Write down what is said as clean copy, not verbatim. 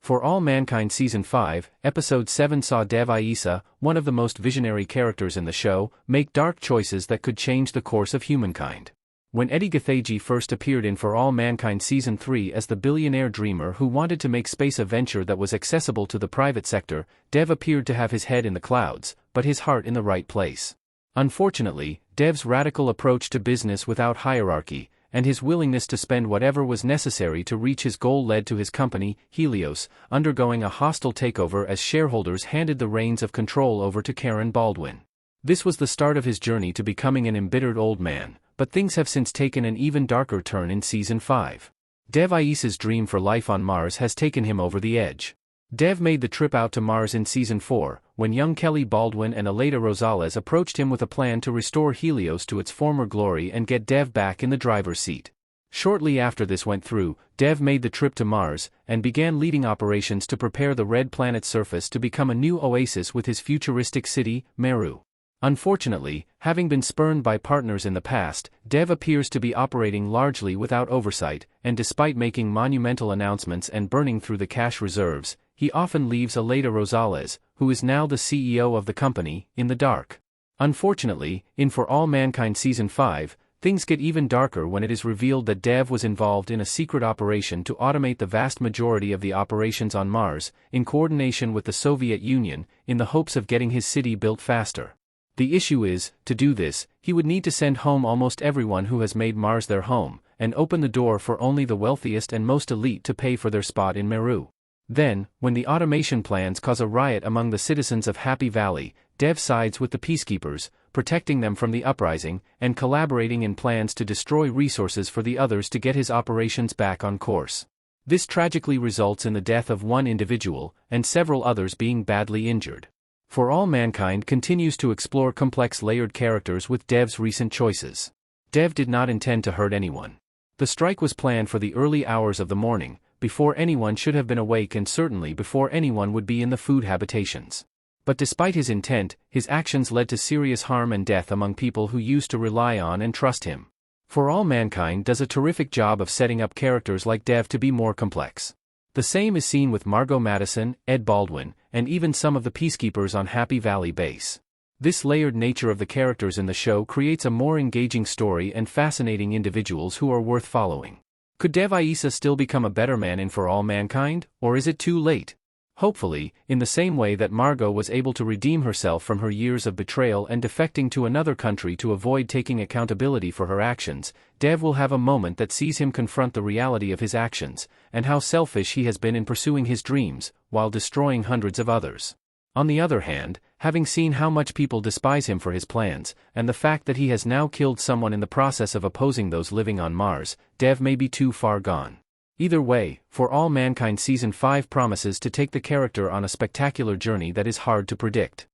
For All Mankind Season 5, Episode 7 saw Dev Ayesa, one of the most visionary characters in the show, make dark choices that could change the course of humankind. When Eddie Gathegi first appeared in For All Mankind Season 3 as the billionaire dreamer who wanted to make space a venture that was accessible to the private sector, Dev appeared to have his head in the clouds, but his heart in the right place. Unfortunately, Dev's radical approach to business without hierarchy, and his willingness to spend whatever was necessary to reach his goal led to his company, Helios, undergoing a hostile takeover as shareholders handed the reins of control over to Karen Baldwin. This was the start of his journey to becoming an embittered old man, but things have since taken an even darker turn in Season 5. Dev Ayesa's dream for life on Mars has taken him over the edge. Dev made the trip out to Mars in Season 4, when young Kelly Baldwin and Aleida Rosales approached him with a plan to restore Helios to its former glory and get Dev back in the driver's seat. Shortly after this went through, Dev made the trip to Mars, and began leading operations to prepare the red planet's surface to become a new oasis with his futuristic city, Meru. Unfortunately, having been spurned by partners in the past, Dev appears to be operating largely without oversight, and despite making monumental announcements and burning through the cash reserves, he often leaves Aleida Rosales, who is now the CEO of the company, in the dark. Unfortunately, in For All Mankind Season 5, things get even darker when it is revealed that Dev was involved in a secret operation to automate the vast majority of the operations on Mars, in coordination with the Soviet Union, in the hopes of getting his city built faster. The issue is, to do this, he would need to send home almost everyone who has made Mars their home, and open the door for only the wealthiest and most elite to pay for their spot in Meru. Then, when the automation plans cause a riot among the citizens of Happy Valley, Dev sides with the peacekeepers, protecting them from the uprising, and collaborating in plans to destroy resources for the others to get his operations back on course. This tragically results in the death of one individual, and several others being badly injured. For All Mankind continues to explore complex layered characters with Dev's recent choices. Dev did not intend to hurt anyone. The strike was planned for the early hours of the morning, before anyone should have been awake and certainly before anyone would be in the food habitations. But despite his intent, his actions led to serious harm and death among people who used to rely on and trust him. For All Mankind does a terrific job of setting up characters like Dev to be more complex. The same is seen with Margot Madison, Ed Baldwin, and even some of the peacekeepers on Happy Valley Base. This layered nature of the characters in the show creates a more engaging story and fascinating individuals who are worth following. Could Dev Ayesa still become a better man in For All Mankind, or is it too late? Hopefully, in the same way that Margot was able to redeem herself from her years of betrayal and defecting to another country to avoid taking accountability for her actions, Dev will have a moment that sees him confront the reality of his actions, and how selfish he has been in pursuing his dreams, while destroying hundreds of others. On the other hand, having seen how much people despise him for his plans, and the fact that he has now killed someone in the process of opposing those living on Mars, Dev may be too far gone. Either way, For All Mankind Season 5 promises to take the character on a spectacular journey that is hard to predict.